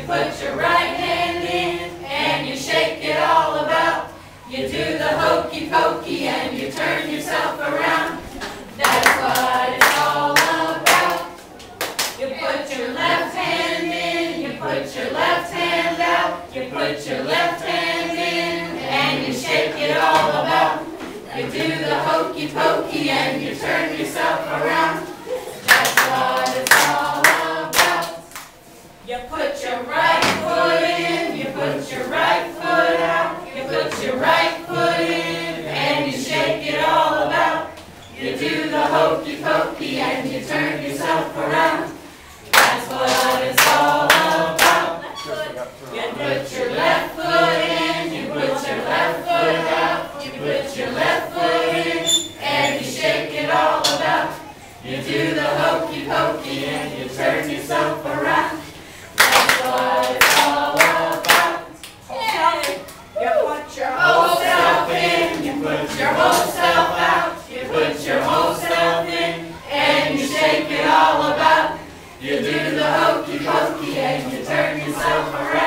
put your right hand in and you shake it all about. You do the hokey pokey and you turn yourself around. That's what it's all about. You put your left hand in, you put your left hand out. You put your left hand in and you shake it all about. You do the hokey pokey and you turn yourself around. That's what it's all about. You put your right foot in, you put your right foot out. You put your right foot in and you shake it all about. You do the hokey pokey and you turn yourself around. That's what it's all about. You put your left foot in, you put your left foot out. You put your left foot in and you shake it all about. You do the hokey pokey and you turn yourself around. That's what it's all about. You put your whole self in, you put your whole self out. You put your whole self in and you shake it all about. You do the hokey pokey and you turn yourself around.